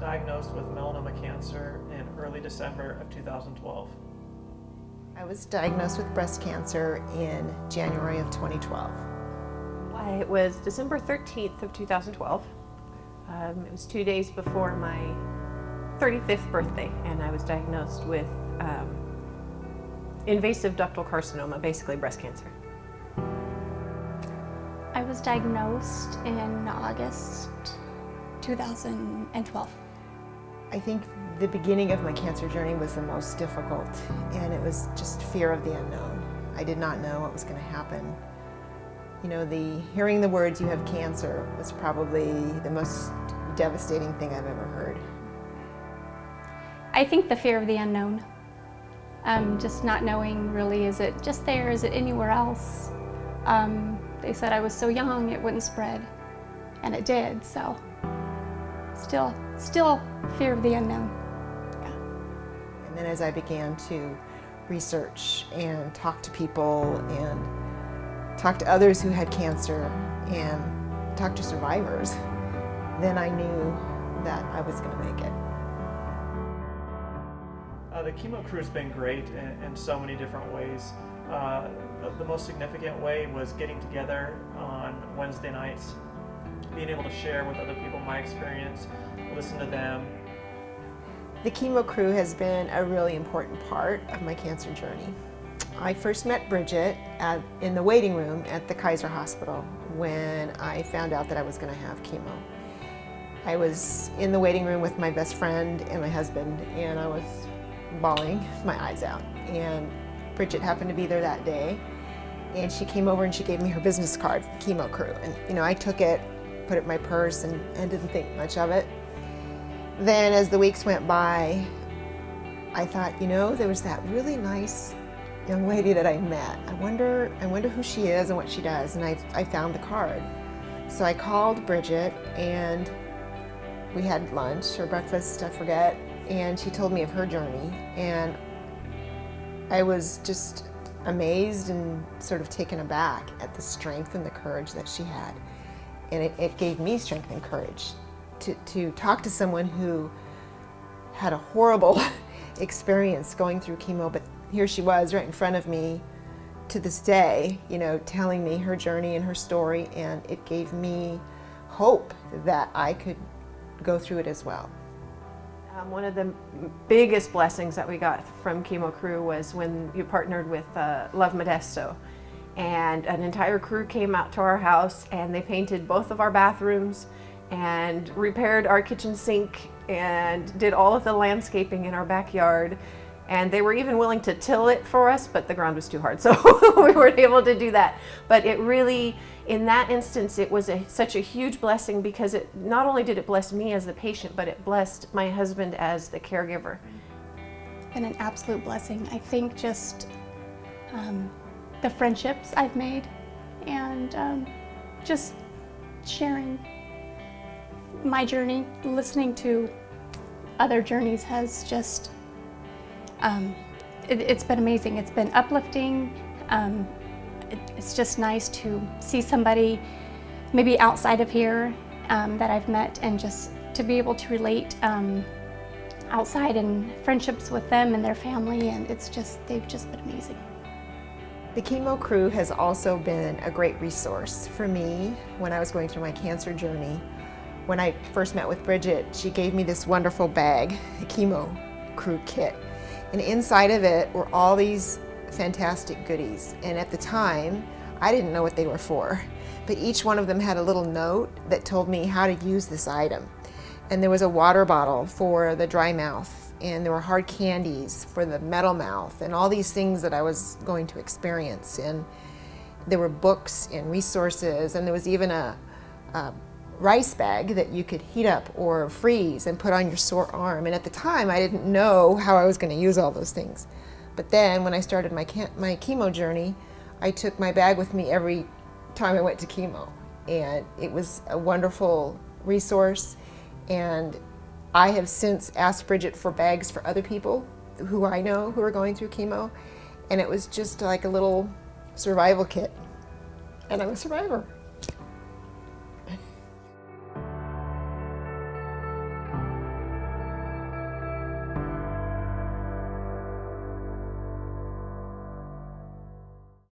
diagnosed with melanoma cancer in early December of 2012. I was diagnosed with breast cancer in January of 2012. It was December 13th of 2012. It was 2 days before my 35th birthday, and I was diagnosed with invasive ductal carcinoma, basically breast cancer. I was diagnosed in August 2012. I think the beginning of my cancer journey was the most difficult, and it was just fear of the unknown. I did not know what was going to happen. You know, hearing the words "you have cancer" was probably the most devastating thing I've ever heard. I think the fear of the unknown. Just not knowing really, is it just there, is it anywhere else? They said I was so young it wouldn't spread, and it did, so still fear of the unknown. Yeah. And then as I began to research and talk to people and talk to others who had cancer and talk to survivors, then I knew that I was going to make it. The Chemo Crew has been great in so many different ways. The most significant way was getting together on Wednesday nights, being able to share with other people my experience, listen to them. The Chemo Crew has been a really important part of my cancer journey. I first met Bridget in the waiting room at the Kaiser Hospital when I found out that I was going to have chemo. I was in the waiting room with my best friend and my husband, and I was bawling my eyes out. And Bridget happened to be there that day, and she came over and she gave me her business card for Chemo Crew. And you know, I took it, put it in my purse, and didn't think much of it. Then as the weeks went by, I thought, you know, there was that really nice young lady that I met. I wonder who she is and what she does. And I found the card. So I called Bridget and we had lunch or breakfast, I forget, and she told me of her journey. And I was just amazed and sort of taken aback at the strength and the courage that she had. And it gave me strength and courage to talk to someone who had a horrible experience going through chemo, but here she was right in front of me to this day, you know, telling me her journey and her story, and it gave me hope that I could go through it as well. One of the biggest blessings that we got from Chemo Crew was when you partnered with Love Modesto, and an entire crew came out to our house and they painted both of our bathrooms and repaired our kitchen sink and did all of the landscaping in our backyard. And they were even willing to till it for us, but the ground was too hard, so we weren't able to do that. But it really, in that instance, it was such a huge blessing, because it not only did it bless me as the patient, but it blessed my husband as the caregiver. Been an absolute blessing. I think just the friendships I've made, and just sharing my journey, listening to other journeys has just it's been amazing. It's been uplifting. It's just nice to see somebody maybe outside of here that I've met, and just to be able to relate outside and friendships with them and their family, and they've just been amazing. The Chemo Crew has also been a great resource for me when I was going through my cancer journey. When I first met with Bridget, she gave me this wonderful bag, the Chemo Crew kit. And inside of it were all these fantastic goodies. And at the time, I didn't know what they were for. But each one of them had a little note that told me how to use this item. And there was a water bottle for the dry mouth, and there were hard candies for the metal mouth, and all these things that I was going to experience. And there were books and resources, and there was even a rice bag that you could heat up or freeze and put on your sore arm. And at the time, I didn't know how I was going to use all those things. But then when I started my chemo journey, I took my bag with me every time I went to chemo. And it was a wonderful resource. And I have since asked Bridget for bags for other people who I know who are going through chemo. And it was just like a little survival kit. And I'm a survivor.